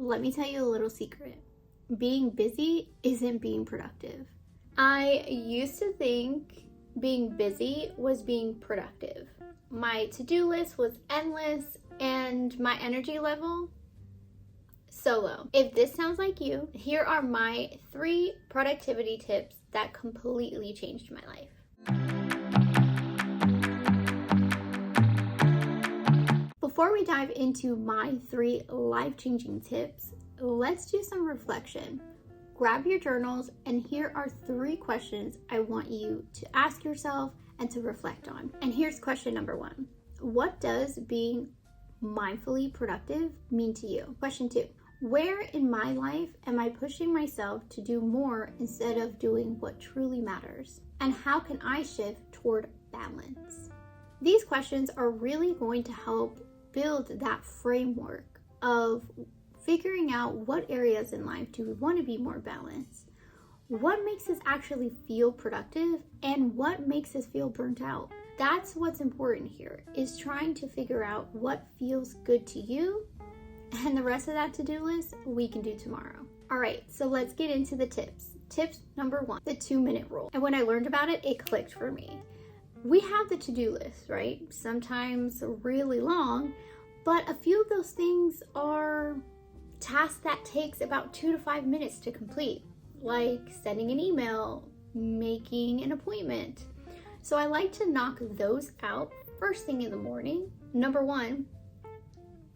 Let me tell you a little secret. Being busy isn't being productive. I used to think being busy was being productive. My to-do list was endless and my energy level so low. If this sounds like you, here are my 3 productivity tips that completely changed my life. Before we dive into my 3 life-changing tips, let's do some reflection. Grab your journals, and here are 3 questions I want you to ask yourself and to reflect on. And here's question number 1. What does being mindfully productive mean to you? Question 2. Where in my life am I pushing myself to do more instead of doing what truly matters? And how can I shift toward balance? These questions are really going to help build that framework of figuring out what areas in life do we want to be more balanced, what makes us actually feel productive, and what makes us feel burnt out. That's what's important here, is trying to figure out what feels good to you, and the rest of that to-do list we can do tomorrow. All right, so let's get into the tips. Tips number 1, the 2-minute rule. And when I learned about it, it clicked for me. We have the to-do list, right? Sometimes really long, but a few of those things are tasks that takes about 2 to 5 minutes to complete, like sending an email, making an appointment. So I like to knock those out first thing in the morning. Number 1,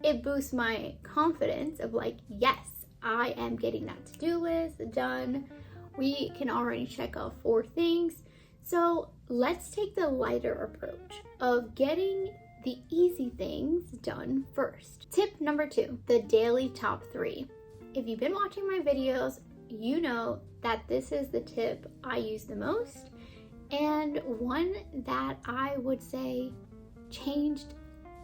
it boosts my confidence of like, yes, I am getting that to-do list done. We can already check off 4 things. So let's take the lighter approach of getting the easy things done first. Tip number 2, the daily top 3. If you've been watching my videos, you know that this is the tip I use the most, and one that I would say changed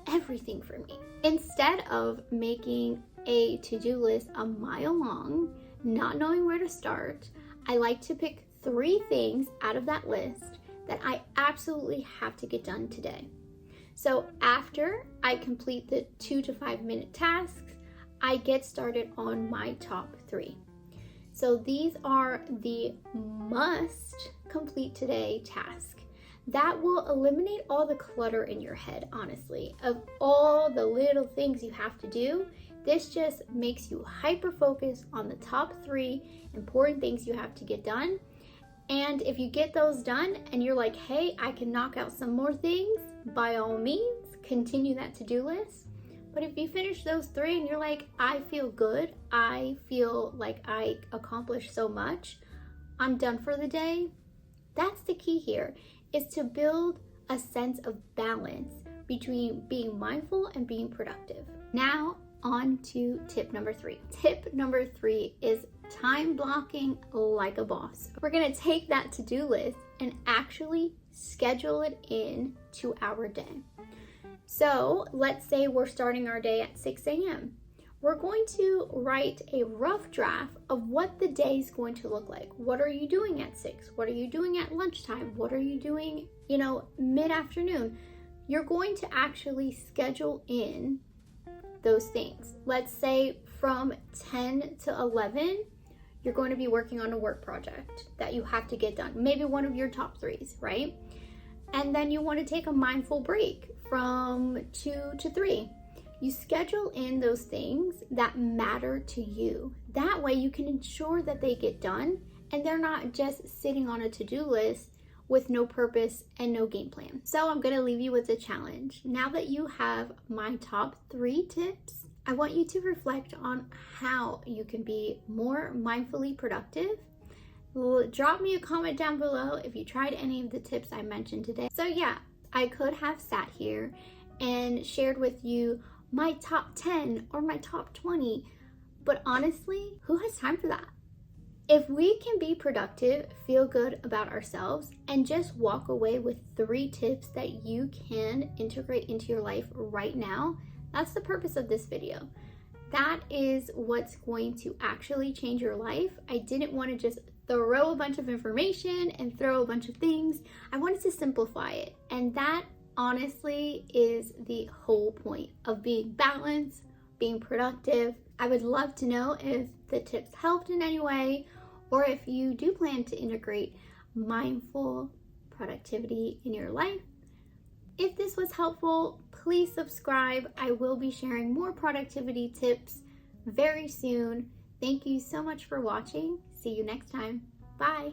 everything for me. Instead of making a to-do list a mile long, not knowing where to start, I like to pick 3 things out of that list that I absolutely have to get done today. So after I complete the 2 to 5 minute tasks, I get started on my top 3. So these are the must complete today tasks. That will eliminate all the clutter in your head, honestly, of all the little things you have to do. This just makes you hyper-focus on the top 3 important things you have to get done. And if you get those done and you're like, hey, I can knock out some more things, by all means, continue that to-do list. But if you finish those 3 and you're like, I feel good, I feel like I accomplished so much, I'm done for the day, that's the key here, is to build a sense of balance between being mindful and being productive. Now, on to tip number 3. Tip number 3 is time blocking like a boss. We're gonna take that to-do list and actually schedule it in to our day. So let's say we're starting our day at 6 a.m. We're going to write a rough draft of what the day is going to look like. What are you doing at 6? What are you doing at lunchtime? What are you doing, mid-afternoon? You're going to actually schedule in those things. Let's say from 10 to 11, you're going to be working on a work project that you have to get done. Maybe one of your top 3s, right? And then you want to take a mindful break from 2 to 3. You schedule in those things that matter to you. That way you can ensure that they get done and they're not just sitting on a to-do list with no purpose and no game plan. So I'm gonna leave you with a challenge. Now that you have my top 3 tips, I want you to reflect on how you can be more mindfully productive. Drop me a comment down below if you tried any of the tips I mentioned today. So yeah, I could have sat here and shared with you my top 10 or my top 20, but honestly, who has time for that? If we can be productive, feel good about ourselves, and just walk away with 3 tips that you can integrate into your life right now, that's the purpose of this video. That is what's going to actually change your life. I didn't want to just throw a bunch of information and throw a bunch of things. I wanted to simplify it, and that honestly is the whole point of being balanced, being productive, I would love to know if the tips helped in any way, or if you do plan to integrate mindful productivity in your life. If this was helpful, please subscribe. I will be sharing more productivity tips very soon. Thank you so much for watching. See you next time. Bye.